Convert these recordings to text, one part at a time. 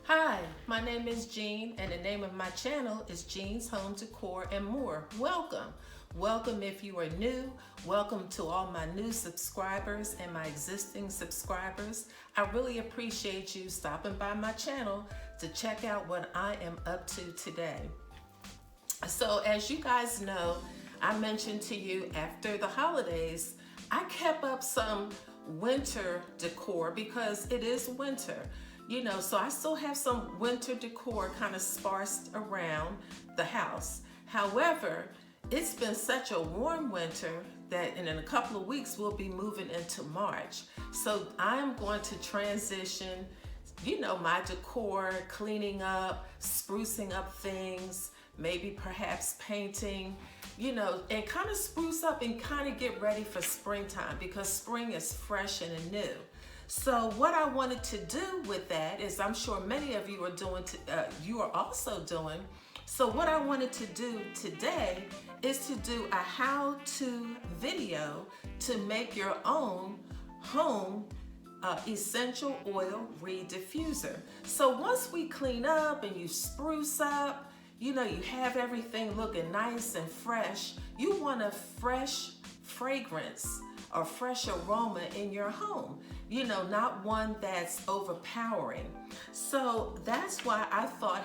Hi, my name is Jean, and the name of my channel is Jean's Home Decor and More. Welcome. Welcome if you are new. Welcome to all my new subscribers and my existing subscribers. I really appreciate you stopping by my channel to check out what I am up to today. So as you guys know, I mentioned to you after the holidays, I kept up some winter decor because it is winter. So I still have some winter decor kind of sparsed around the house. However, it's been such a warm winter that in a couple of weeks we'll be moving into March. So I'm going to transition, my decor, cleaning up, sprucing up things, maybe perhaps painting, and kind of spruce up and kind of get ready for springtime because spring is fresh and new. So what I wanted to do with that is, I'm sure many of you are doing, you are also doing. So what I wanted to do today is to do a how-to video to make your own home essential oil reed diffuser. So once we clean up and you spruce up, you have everything looking nice and fresh, you want a fresh fragrance or fresh aroma in your home, not one that's overpowering. So that's why I thought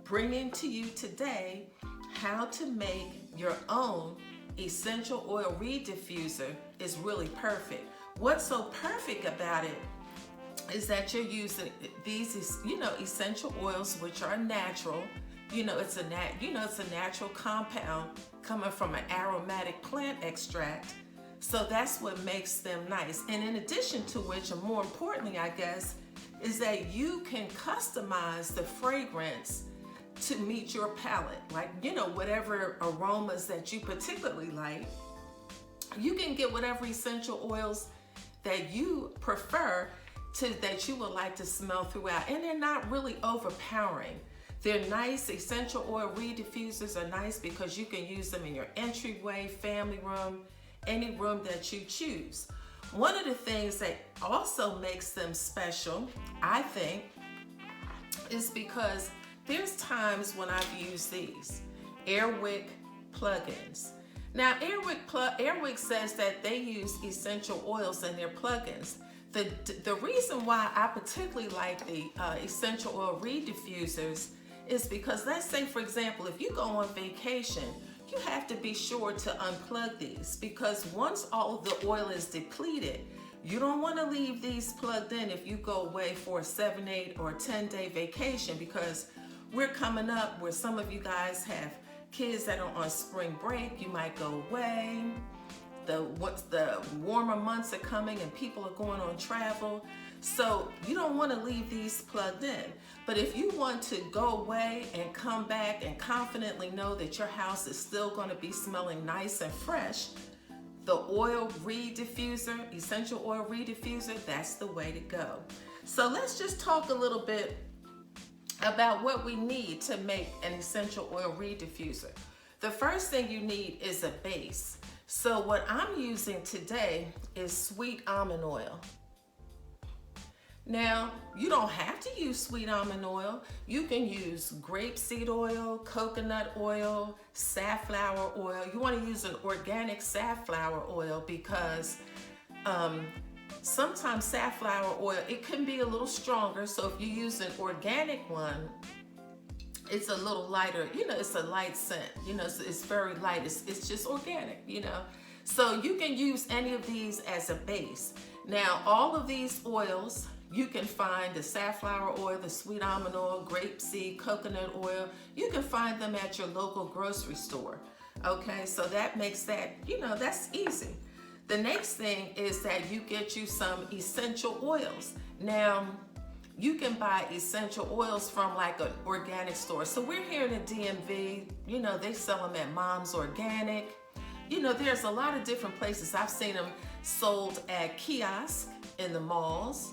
bringing to you today how to make your own essential oil reed diffuser is really perfect. What's so perfect about it is that you're using these, essential oils, which are natural. It's a natural compound coming from an aromatic plant extract. So that's what makes them nice. And in addition to which, and more importantly, I guess, is that you can customize the fragrance to meet your palate. Like, whatever aromas that you particularly like, you can get whatever essential oils that you prefer that you would like to smell throughout. And they're not really overpowering. They're nice. Essential oil reed diffusers are nice because you can use them in your entryway, family room, any room that you choose. One of the things that also makes them special, I think, is because there's times when I've used these Airwick plugins. Now, Airwick says that they use essential oils in their plugins. The reason why I particularly like the essential oil reed diffusers is because, let's say, for example, if you go on vacation, you have to be sure to unplug these, because once all of the oil is depleted, you don't want to leave these plugged in if you go away for a 7, 8, or 10-day vacation, because we're coming up where some of you guys have kids that are on spring break. You might go away. The warmer months are coming and people are going on travel. So you don't want to leave these plugged in. But if you want to go away and come back and confidently know that your house is still going to be smelling nice and fresh, the oil reed diffuser, essential oil reed diffuser, that's the way to go. So let's just talk a little bit about what we need to make an essential oil reed diffuser. The first thing you need is a base. So what I'm using today is sweet almond oil. Now, you don't have to use sweet almond oil. You can use grapeseed oil, coconut oil, safflower oil. You want to use an organic safflower oil because sometimes safflower oil, it can be a little stronger. So if you use an organic one, it's a little lighter, it's a light scent, it's very light, it's just organic, So you can use any of these as a base. Now, all of these oils, you can find the safflower oil, the sweet almond oil, grapeseed, coconut oil, you can find them at your local grocery store, okay? So that makes that, that's easy. The next thing is that you get you some essential oils. Now, you can buy essential oils from like an organic store. So we're here in the DMV, they sell them at Mom's Organic. There's a lot of different places. I've seen them sold at kiosks in the malls.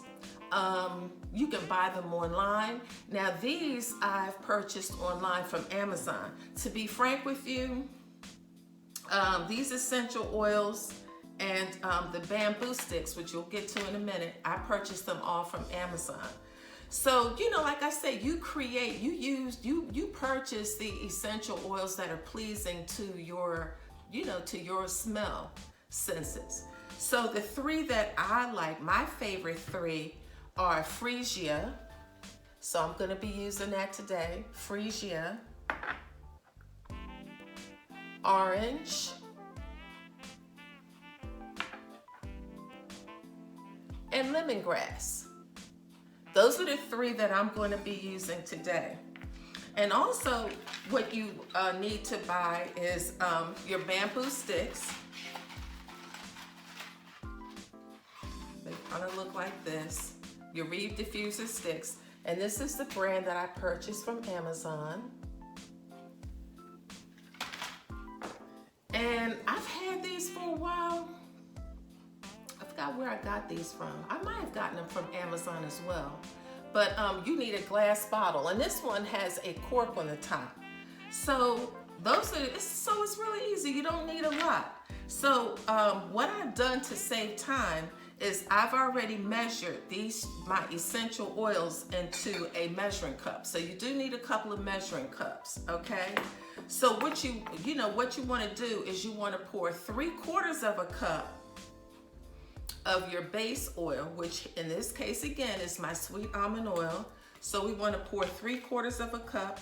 You can buy them online. Now these I've purchased online from Amazon. To be frank with you, these essential oils and the bamboo sticks, which you'll get to in a minute, I purchased them all from Amazon. So, you know, like I said, you purchase the essential oils that are pleasing to your, you know, to your smell senses. So the three that I like, my favorite three are Freesia. So I'm going to be using that today. Freesia, orange, and lemongrass. Those are the three that I'm going to be using today. And also what you need to buy is your bamboo sticks. They kind of look like this. Your Oil Diffuser sticks. And this is the brand that I purchased from Amazon. And I've had these for a while. I forgot where I got these from. I might have gotten them from Amazon as well. But you need a glass bottle. And this one has a cork on the top. So it's really easy. You don't need a lot. So what I've done to save time is I've already measured my essential oils into a measuring cup. So you do need a couple of measuring cups, okay? So what you want to do is you want to pour 3/4 of a cup of your base oil, which in this case again is my sweet almond oil. So we want to pour 3/4 of a cup.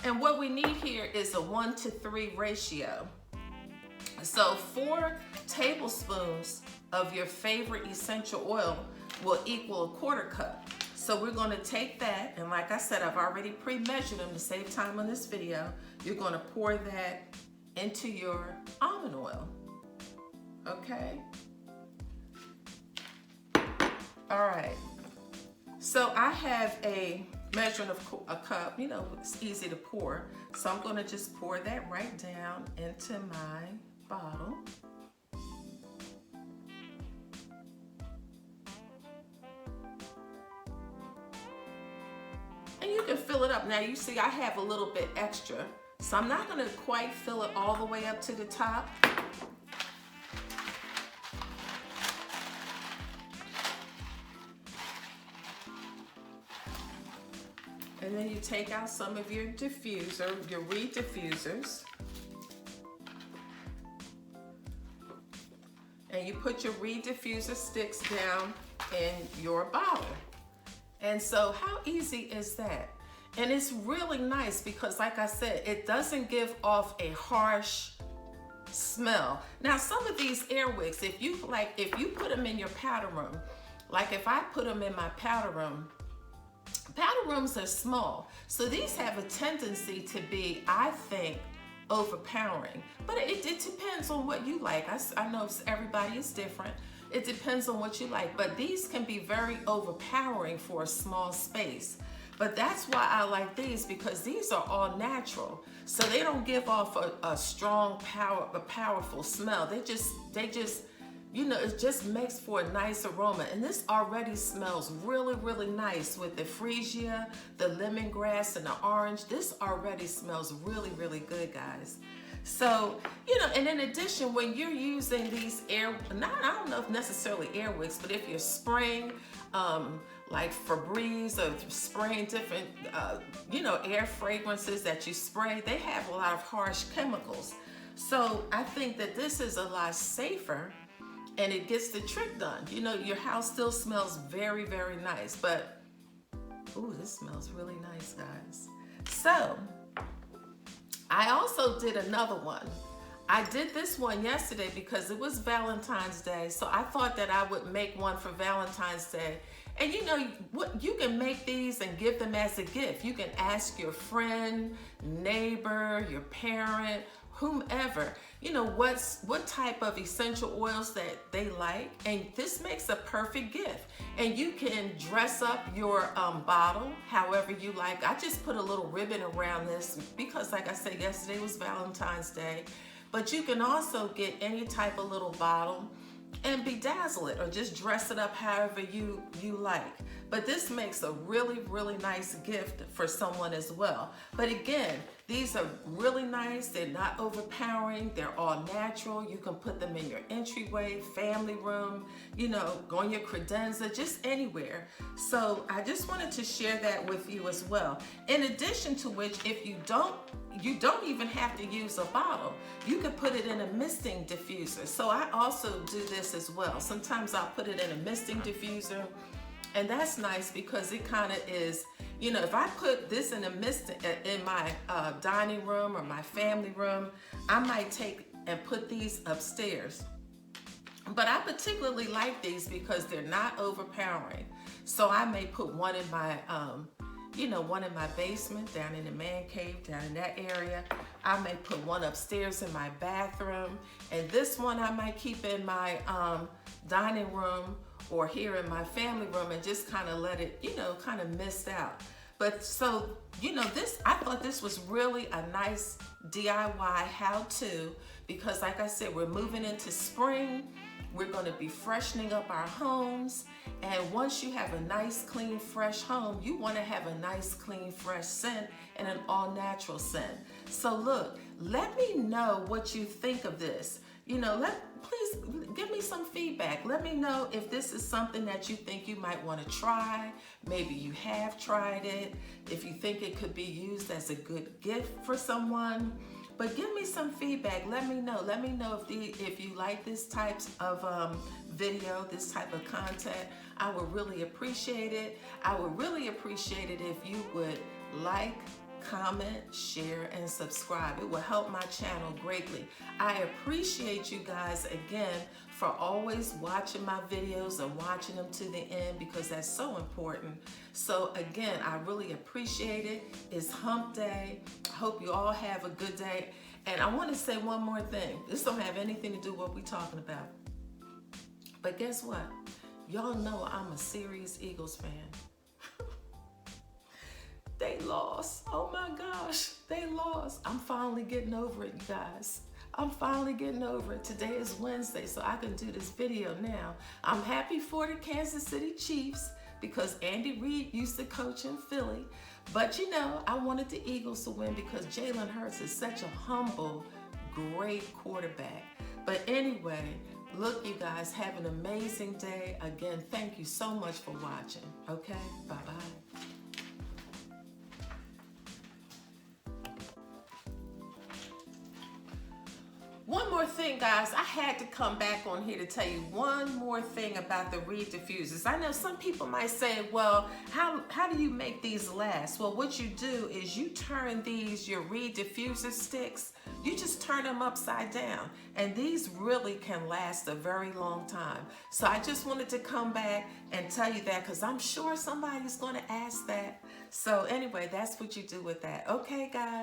And what we need here is a 1-to-3 ratio. So 4 tablespoons of your favorite essential oil will equal a 1/4 cup. So we're going to take that, and like I said, I've already pre-measured them to save time on this video. You're going to pour that into your almond oil. Okay? All right. So I have a measuring of a cup, you know, it's easy to pour. So I'm going to just pour that right down into my bottle. And you can fill it up. Now you see I have a little bit extra, so I'm not going to quite fill it all the way up to the top. And then you take out some of your diffuser, your Oil Diffusers. And you put your Oil Diffuser sticks down in your bottle. And so how easy is that? And it's really nice because like I said, it doesn't give off a harsh smell. Now some of these air wicks, if you put them in your powder room, like if I put them in my powder room, powder rooms are small, so these have a tendency to be, I think, overpowering. But it depends on what you like. I know everybody is different. It depends on what you like, but these can be very overpowering for a small space. But that's why I like these, because these are all natural. So they don't give off a strong, powerful smell. They just, you know, it just makes for a nice aroma. And this already smells really, really nice with the freesia, the lemongrass, and the orange. This already smells really, really good, guys. So, you know, and in addition, when you're using these I don't know if necessarily air wicks, but if you're spraying like Febreze or spraying different, you know, air fragrances that you spray, they have a lot of harsh chemicals. So I think that this is a lot safer and it gets the trick done. You know, your house still smells very, very nice, but, ooh, this smells really nice, guys. So, I also did another one. I did this one yesterday because it was Valentine's Day, so I thought that I would make one for Valentine's Day. And you know what, you can make these and give them as a gift. You can ask your friend, neighbor, your parent, whomever, you know, what type of essential oils that they like, and this makes a perfect gift. And you can dress up your bottle however you like. I just put a little ribbon around this because, like I said, yesterday was Valentine's Day. But you can also get any type of little bottle and bedazzle it or just dress it up however you like. but this makes a really, really nice gift for someone as well. But again, these are really nice. They're not overpowering. They're all natural. You can put them in your entryway, family room, you know, go in your credenza, just anywhere. So I just wanted to share that with you as well. In addition to which, if you don't even have to use a bottle. You could put it in a misting diffuser. So I also do this as well. Sometimes I'll put it in a misting diffuser, and that's nice because it kind of is, you know, if I put this in a misting in my dining room or my family room, I might take and put these upstairs. But I particularly like these because they're not overpowering. So I may put one in my you know, one in my basement, down in the man cave, down in that area. I may put one upstairs in my bathroom, and this one I might keep in my dining room or here in my family room, and just kind of let it, you know, kind of mist out. But so, you know, I thought this was really a nice DIY how-to, because like I said, we're moving into spring. We're going to be freshening up our homes. And once you have a nice, clean, fresh home, you want to have a nice, clean, fresh scent and an all-natural scent. So look, let me know what you think of this. You know, please give me some feedback. Let me know if this is something that you think you might want to try. Maybe you have tried it. If you think it could be used as a good gift for someone. But give me some feedback. Let me know. Let me know if you like this type of video, this type of content. I would really appreciate it. I would really appreciate it if you would like, comment, share, and subscribe. It will help my channel greatly. I appreciate you guys again for always watching my videos and watching them to the end, because that's so important. So again, I really appreciate it. It's hump day. I hope you all have a good day. And I want to say one more thing. This don't have anything to do with what we're talking about. But guess what? Y'all know I'm a serious Eagles fan. They lost. Oh my gosh, they lost. I'm finally getting over it, you guys. I'm finally getting over it. Today is Wednesday, so I can do this video now. I'm happy for the Kansas City Chiefs because Andy Reid used to coach in Philly. But you know, I wanted the Eagles to win because Jalen Hurts is such a humble, great quarterback. But anyway, look, you guys, have an amazing day. Again, thank you so much for watching. Okay, bye-bye. One more thing, guys, I had to come back on here to tell you one more thing about the Reed diffusers. I know some people might say, well, how do you make these last? Well, what you do is you turn your Reed diffuser sticks, you just turn them upside down, and these really can last a very long time. So I just wanted to come back and tell you that because I'm sure somebody's going to ask that. So anyway, that's what you do with that. Okay, guys.